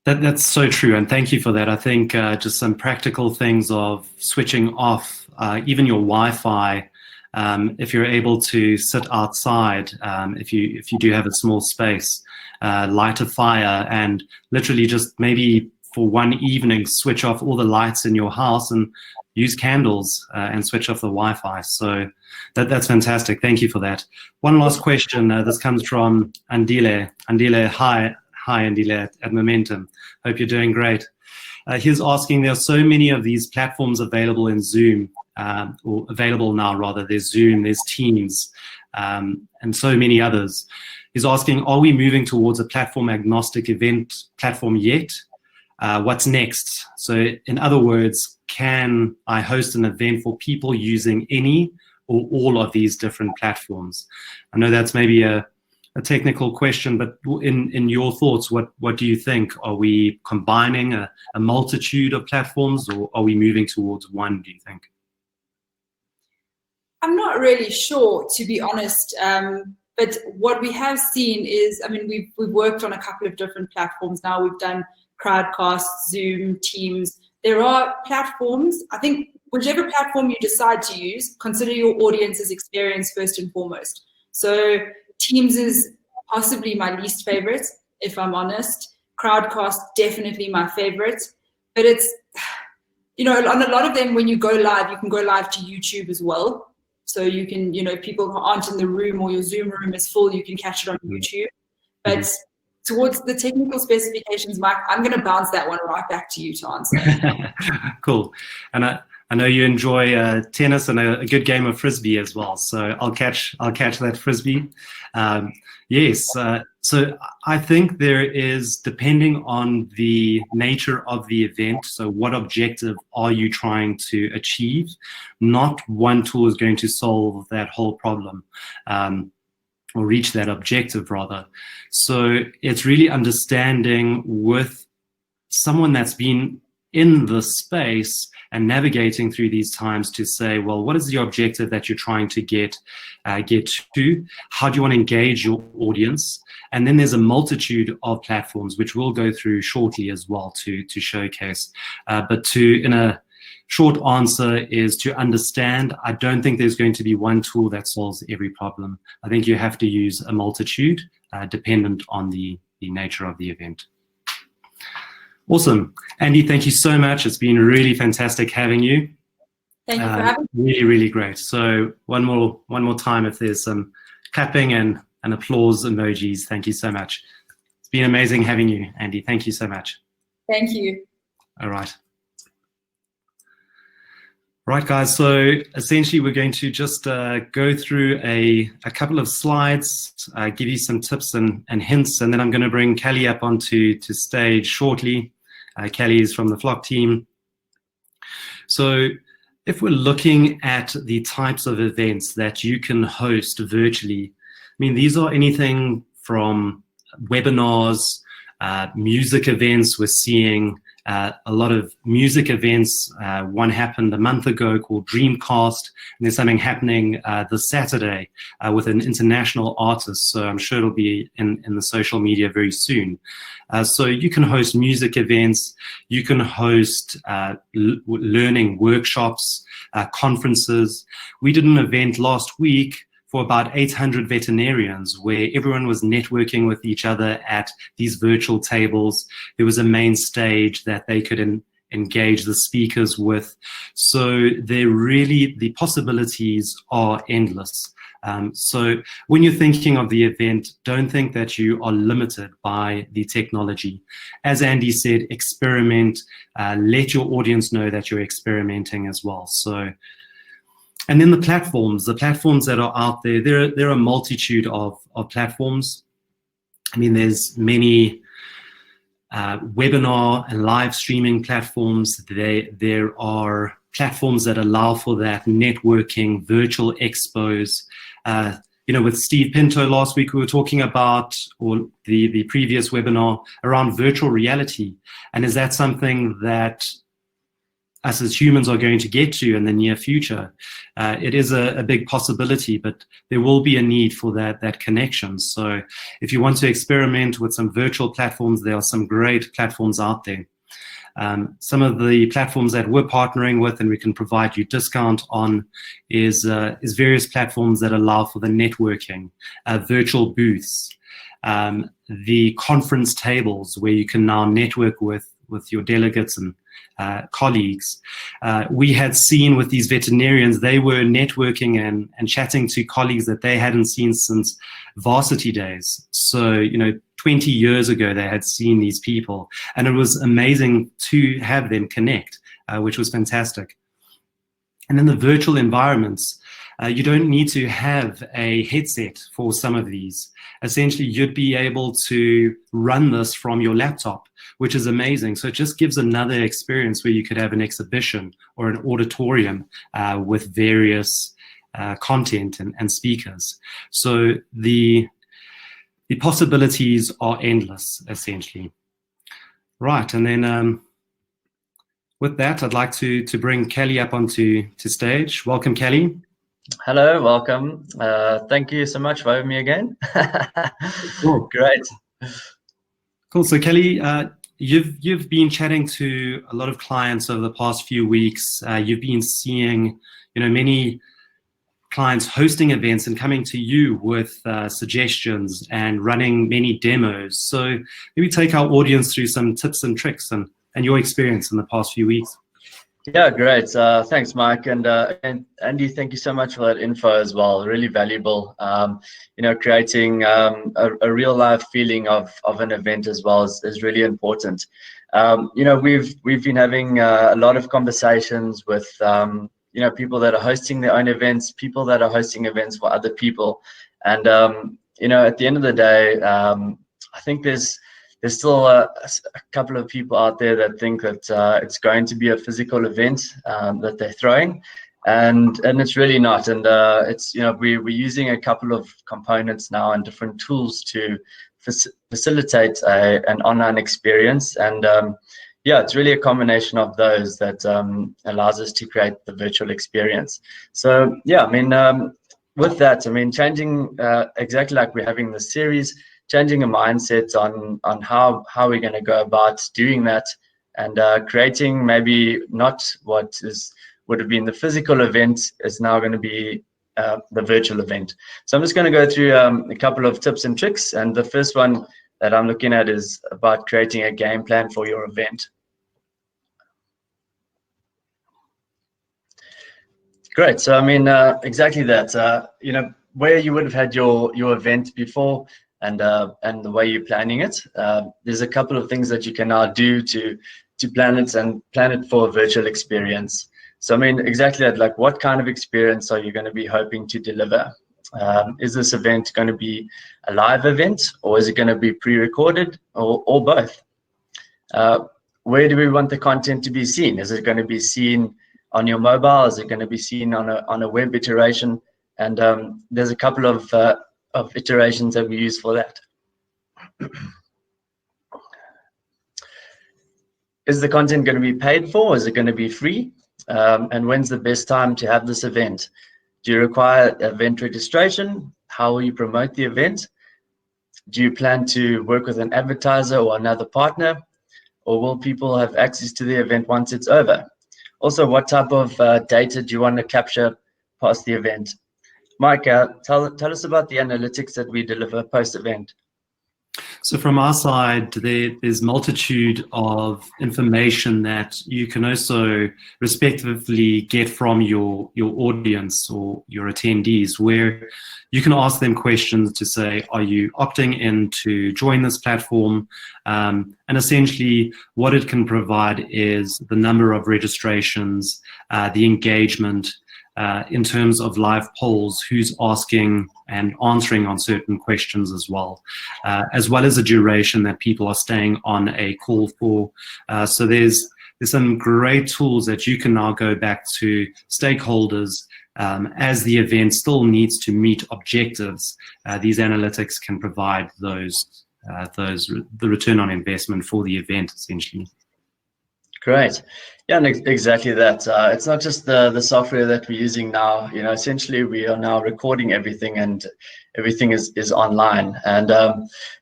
That's so true, and thank you for that. I think just some practical things of switching off, even your Wi-Fi. If you're able to sit outside, if you do have a small space, light a fire, and literally just maybe for one evening switch off all the lights in your house and use candles and switch off the Wi-Fi. So that's fantastic. Thank you for that. One last question. This comes from Andile. Andile, hi. Hi, Andile at Momentum. Hope you're doing great. He's asking, there are so many of these platforms available in Zoom, or available now rather. There's Zoom, there's Teams, and so many others. He's asking, are we moving towards a platform agnostic event platform yet? What's next? So in other words, can I host an event for people using any or all of these different platforms? I know that's maybe a technical question, but in your thoughts, what do you think? Are we combining a multitude of platforms, or are we moving towards one, do you think? I'm not really sure, to be honest. But what we have seen is, we've worked on a couple of different platforms now. We've done Crowdcast, Zoom, Teams. There are platforms. I think whichever platform you decide to use, consider your audience's experience first and foremost. So Teams is possibly my least favorite, if I'm honest. Crowdcast, definitely my favorite. But it's, on a lot of them, when you go live, you can go live to YouTube as well. So you can, people who aren't in the room or your Zoom room is full, you can catch it on YouTube. But towards the technical specifications, Mike, I'm going to bounce that one right back to you to answer. Cool. And I know you enjoy tennis and a good game of frisbee as well. So I'll catch that frisbee. Yes. So I think there is, depending on the nature of the event, so what objective are you trying to achieve? Not one tool is going to solve that whole problem, or reach that objective rather. So it's really understanding with someone that's been in the space and navigating through these times to say, well, what is the objective that you're trying to get to? How do you want to engage your audience? And then there's a multitude of platforms, which we'll go through shortly as well to showcase. But in a short answer is to understand, I don't think there's going to be one tool that solves every problem. I think you have to use a multitude dependent on the nature of the event. Awesome. Andy, thank you so much. It's been really fantastic having you. Thank you for having me. Really, really great. So one more time, if there's some clapping and applause emojis. Thank you so much. It's been amazing having you, Andy. Thank you so much. Thank you. All right. Right, guys, so essentially we're going to just go through a couple of slides, give you some tips and hints, and then I'm going to bring Kelly up onto stage shortly. Kelly is from the Flock team. So if we're looking at the types of events that you can host virtually, I mean, these are anything from webinars, music events. We're seeing a lot of music events. One happened a month ago called Dreamcast, and there's something happening this Saturday with an international artist. So I'm sure it'll be in the social media very soon. So you can host music events, you can host learning workshops, conferences. We did an event last week for about 800 veterinarians where everyone was networking with each other at these virtual tables. There was a main stage that they could engage the speakers with. So the possibilities are endless. So when you're thinking of the event, don't think that you are limited by the technology. As Andy said, experiment, let your audience know that you're experimenting as well. So, and then the platforms that are out there, there are a multitude of platforms. I mean, there's many webinar and live streaming platforms. There are platforms that allow for that networking, virtual expos. With Steve Pinto last week, we were talking about, or the previous webinar, around virtual reality. And is that something that us as humans are going to get to in the near future? It is a big possibility, but there will be a need for that connection. So if you want to experiment with some virtual platforms, there are some great platforms out there. Some of the platforms that we're partnering with and we can provide you discount on is various platforms that allow for the networking, virtual booths, the conference tables where you can now network with your delegates and colleagues. We had seen with these veterinarians, they were networking and chatting to colleagues that they hadn't seen since varsity days. So, 20 years ago, they had seen these people, and it was amazing to have them connect, which was fantastic. And then the virtual environments, you don't need to have a headset for some of these. Essentially, you'd be able to run this from your laptop, which is amazing. So it just gives another experience where you could have an exhibition or an auditorium with various content and speakers. So the possibilities are endless, essentially. Right, and then with that, I'd like to bring Kelly up onto stage. Welcome, Kelly. Hello, welcome. Thank you so much for having me again. Cool. Great. Cool. So Kelly, you've been chatting to a lot of clients over the past few weeks. You've been seeing, many clients hosting events and coming to you with suggestions and running many demos. So maybe take our audience through some tips and tricks and your experience in the past few weeks. Yeah, great. Thanks, Mike. And Andy, thank you so much for that info as well. Really valuable. Creating a real life feeling of an event as well is really important. We've been having a lot of conversations with people that are hosting their own events, people that are hosting events for other people. And at the end of the day, I think there's still a couple of people out there that think that it's going to be a physical event that they're throwing, and it's really not. And it's we're using a couple of components now and different tools to facilitate an online experience. And it's really a combination of those that allows us to create the virtual experience. So with that, changing exactly like we're having this series, changing a mindset on how we're going to go about doing that, and creating maybe not what would have been the physical event is now going to be the virtual event. So I'm just going to go through a couple of tips and tricks, and the first one that I'm looking at is about creating a game plan for your event. Great. So I mean, exactly that. You know, where you would have had your event before, and the way you're planning it. There's a couple of things that you can now do to plan it and plan it for a virtual experience. So I mean, exactly that. Like, what kind of experience are you going to be hoping to deliver? Is this event going to be a live event, or is it going to be pre-recorded, or both? Where do we want the content to be seen? Is it going to be seen on your mobile? Is it going to be seen on a web iteration? And there's a couple of iterations that we use for that. Is the content going to be paid for? Or is it going to be free? And when's the best time to have this event? Do you require event registration? How will you promote the event? Do you plan to work with an advertiser or another partner? Or will people have access to the event once it's over? Also, what type of data do you want to capture past the event? Mike, tell us about the analytics that we deliver post-event. So from our side, there's multitude of information that you can also respectively get from your audience or your attendees, where you can ask them questions to say, are you opting in to join this platform? And essentially what it can provide is the number of registrations, the engagement, in terms of live polls, who's asking and answering on certain questions as well as the duration that people are staying on a call for. So there's some great tools that you can now go back to stakeholders as the event still needs to meet objectives. These analytics can provide the return on investment for the event, essentially. Great. Yeah, and exactly that. It's not just the software that we're using now. You know, essentially we are now recording everything, and everything is online. And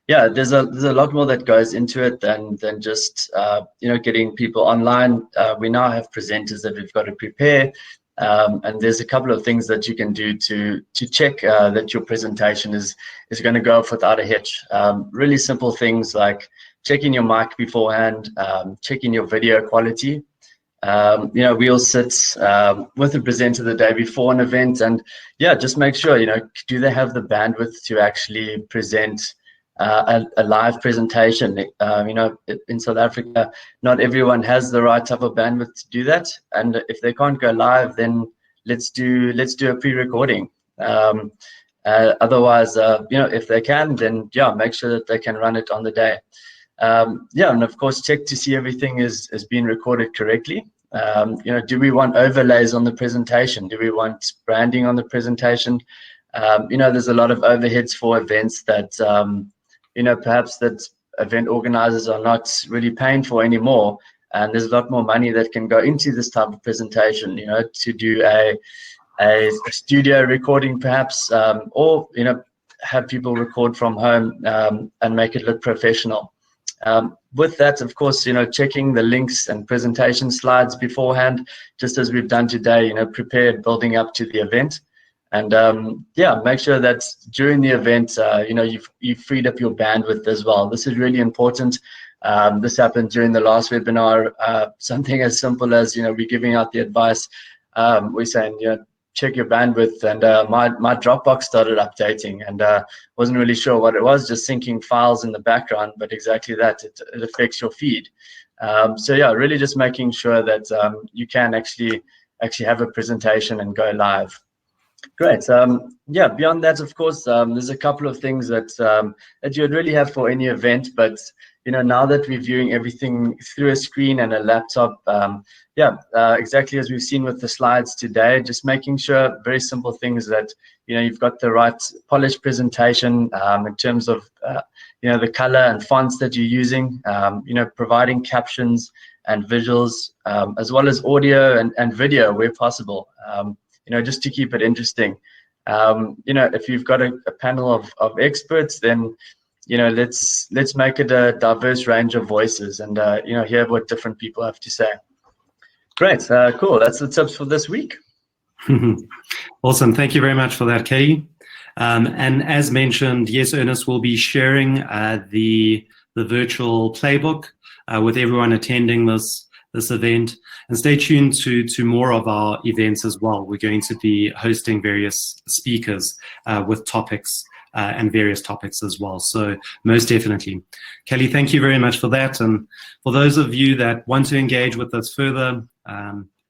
yeah, there's a lot more that goes into it than just you know, getting people online. We now have presenters that we've got to prepare, and there's a couple of things that you can do to check that your presentation is going to go off without a hitch. Really simple things like checking your mic beforehand, checking your video quality. You know, we'll sit with the presenter the day before an event, and yeah, just make sure, you know, do they have the bandwidth to actually present a live presentation? You know, in South Africa, not everyone has the right type of bandwidth to do that, and if they can't go live, then let's do a pre-recording. Otherwise, you know, if they can, then yeah, make sure that they can run it on the day. Yeah, and of course, check to see everything is being recorded correctly. You know, do we want overlays on the presentation? Do we want branding on the presentation? You know, there's a lot of overheads for events that, you know, perhaps that event organizers are not really paying for anymore. And there's a lot more money that can go into this type of presentation, you know, to do a studio recording perhaps, or, you know, have people record from home and make it look professional. With that, of course, you know, checking the links and presentation slides beforehand, just as we've done today, you know, prepare building up to the event. And yeah, make sure that during the event, you know, you've freed up your bandwidth as well. This is really important. This happened during the last webinar. Something as simple as, you know, we're giving out the advice. We're saying, you know, check your bandwidth, and my Dropbox started updating, and wasn't really sure what it was, just syncing files in the background, but exactly that, it affects your feed. So yeah, really just making sure that you can actually have a presentation and go live. Great. Yeah, beyond that, of course, there's a couple of things that that you'd really have for any event, but you know, now that we're viewing everything through a screen and a laptop, yeah, exactly as we've seen with the slides today, just making sure very simple things that, you know, you've got the right polished presentation in terms of, you know, the color and fonts that you're using, you know, providing captions and visuals, as well as audio and video where possible, you know, just to keep it interesting. You know, if you've got a panel of experts, then, you know, let's make it a diverse range of voices and, you know, hear what different people have to say. Great. Cool. That's the tips for this week. Awesome. Thank you very much for that, Katie. And as mentioned, yes, Ernest will be sharing the virtual playbook with everyone attending this event. And stay tuned to more of our events as well. We're going to be hosting various speakers with topics and various topics as well. So most definitely. Kelly, thank you very much for that. And for those of you that want to engage with us further,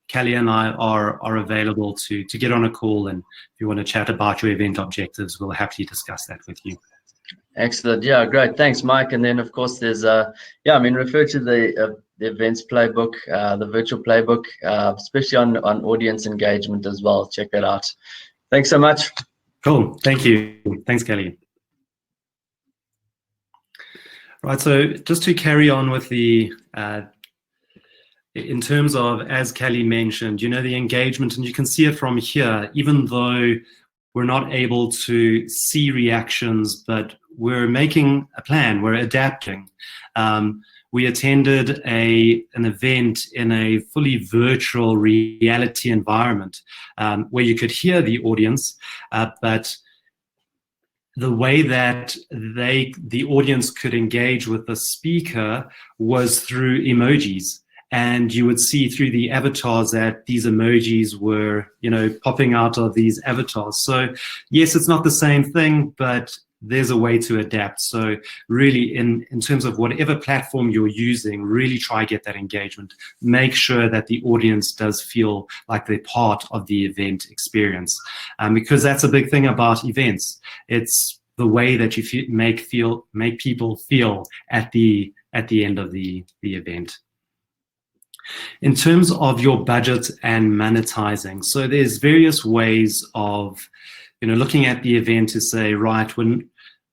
Kelly and I are available to get on a call, and if you want to chat about your event objectives, we'll happily discuss that with you. Excellent. Yeah, great. Thanks, Mike. And then, of course, there's refer to the events playbook, the virtual playbook, especially on audience engagement as well. Check that out. Thanks so much. Cool. Thank you. Thanks, Kelly. Right. So just to carry on with the in terms of, as Kelly mentioned, the engagement, and you can see it from here, even though we're not able to see reactions, but we're making a plan, we're adapting. We attended an event in a fully virtual reality environment where you could hear the audience, but the way that the audience could engage with the speaker was through emojis. And you would see through the avatars that these emojis were, popping out of these avatars. So yes, it's not the same thing, but there's a way to adapt. So really, in terms of whatever platform you're using, really try to get that engagement. Make sure that the audience does feel like they're part of the event experience, because that's a big thing about events. It's the way that you make people feel at the end of the event. In terms of your budget and monetizing, so there's various ways of, looking at the event to say, right,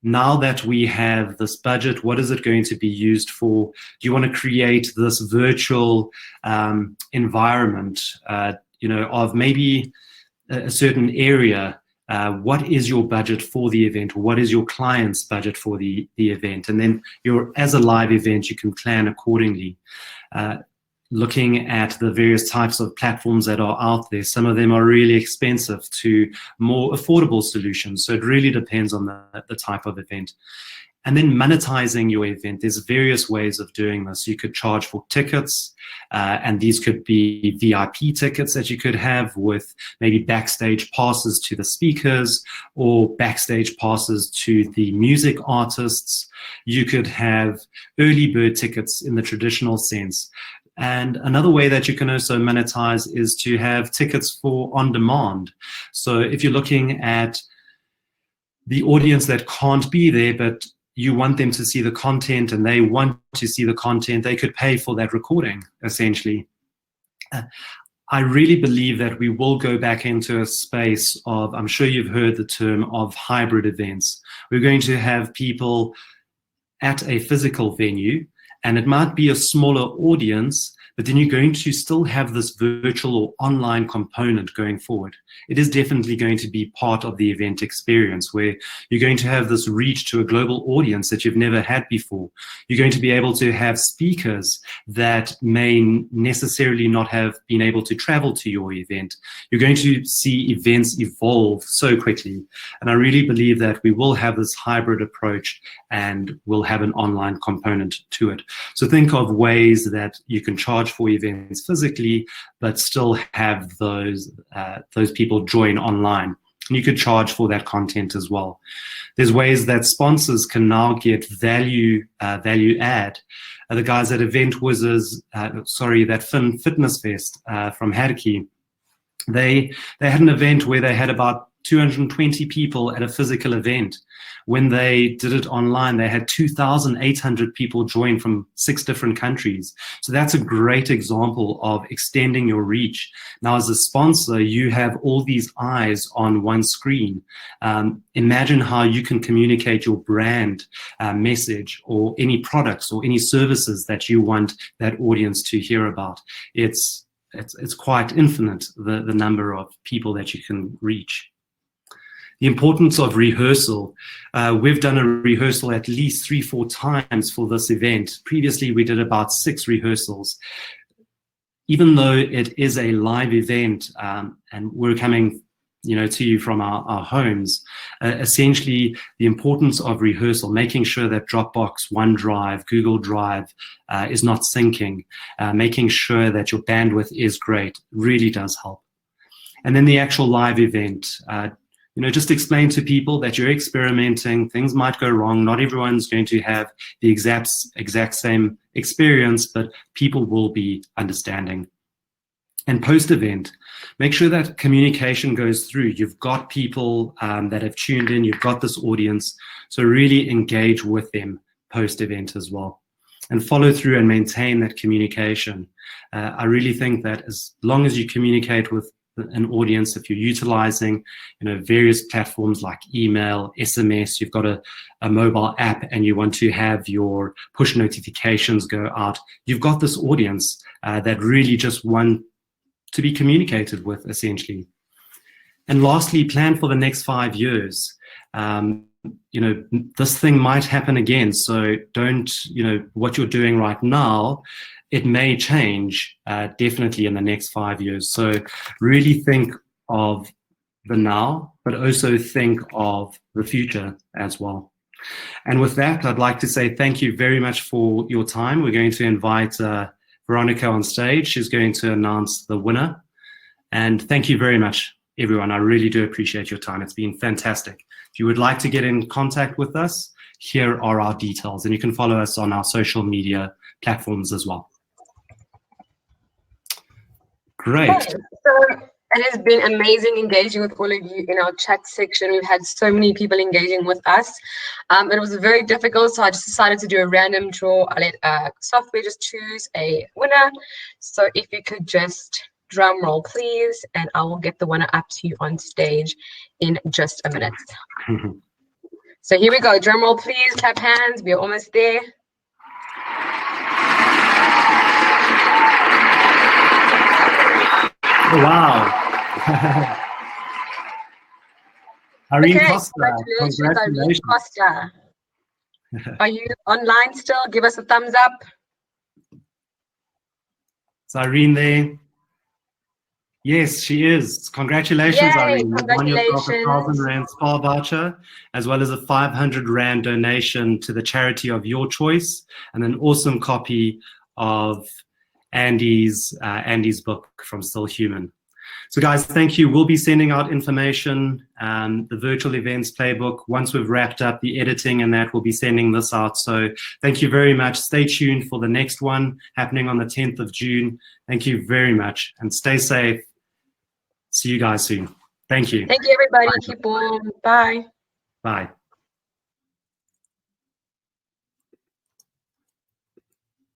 now that we have this budget, what is it going to be used for? Do you want to create this virtual environment, of maybe a certain area? What is your budget for the event? What is your client's budget for the event? And then as a live event, you can plan accordingly. Looking at the various types of platforms that are out there, some of them are really expensive to more affordable solutions. So it really depends on the type of event. And then monetizing your event, there's various ways of doing this. You could charge for tickets, and these could be VIP tickets that you could have with maybe backstage passes to the speakers or backstage passes to the music artists. You could have early bird tickets in the traditional sense. And another way that you can also monetize is to have tickets for on demand. So if you're looking at the audience that can't be there, but you want them to see the content and they want to see the content, they could pay for that recording, essentially. I really believe that we will go back into a space of, I'm sure you've heard the term of hybrid events. We're going to have people at a physical venue, and it might be a smaller audience, but then you're going to still have this virtual or online component going forward. It is definitely going to be part of the event experience where you're going to have this reach to a global audience that you've never had before. You're going to be able to have speakers that may necessarily not have been able to travel to your event. You're going to see events evolve so quickly. And I really believe that we will have this hybrid approach and we'll have an online component to it. So think of ways that you can charge for events physically, but still have those people join online. And you could charge for that content as well. There's ways that sponsors can now get value add. The guys at Event Wizards, that Fitness Fest from Haddocky, they had an event where they had about 220 people at a physical event. When they did it online, they had 2,800 people join from 6 different countries. So that's a great example of extending your reach. Now, as a sponsor, you have all these eyes on one screen. Imagine how you can communicate your brand message or any products or any services that you want that audience to hear about. It's quite infinite, the number of people that you can reach. The importance of rehearsal. We've done a rehearsal at least 3-4 times for this event. Previously, we did about 6 rehearsals. Even though it is a live event and we're coming to you from our homes. Essentially, the importance of rehearsal, making sure that Dropbox, OneDrive, Google Drive is not syncing, making sure that your bandwidth is great, really does help. And then the actual live event, just explain to people that you're experimenting, things might go wrong, not everyone's going to have the exact same experience, but people will be understanding. And post-event, make sure that communication goes through. You've got people that have tuned in, you've got this audience, so really engage with them post-event as well. And follow through and maintain that communication. I really think that as long as you communicate with an audience, if you're utilizing various platforms like email, SMS, you've got a mobile app and you want to have your push notifications go out, you've got this audience that really just want to be communicated with, essentially. And lastly, plan for the next 5 years. This thing might happen again, so don't, what you're doing right now, it may change definitely in the next 5 years. So really think of the now, but also think of the future as well. And with that, I'd like to say thank you very much for your time. We're going to invite Veronica on stage. She's going to announce the winner. And thank you very much, everyone. I really do appreciate your time. It's been fantastic. If you would like to get in contact with us, here are our details. And you can follow us on our social media platforms as well. Great. Okay, so it has been amazing engaging with all of you in our chat section. We've had so many people engaging with us. It was very difficult, so I just decided to do a random draw. I let software just choose a winner. So if you could just drum roll, please, and I will get the winner up to you on stage in just a minute. So here we go. Drum roll, please. Clap hands. We're almost there. Wow. Irene Okay, Costa, congratulations, Irene congratulations. Costa. Are you online still? Give us a thumbs up. Is Irene there? Yes, she is. Congratulations, Yay, Irene. You've won yourself a congratulations. 1,000 Rand spa voucher, as well as a 500 Rand donation to the charity of your choice, and an awesome copy of Andy's book, From Still Human. So guys, thank you. We'll be sending out information, the virtual events playbook. Once we've wrapped up the editing and that, we'll be sending this out. So thank you very much. Stay tuned for the next one happening on the 10th of June. Thank you very much and stay safe. See you guys soon. Thank you. Thank you, everybody. Bye. Keep warm. Bye. Bye.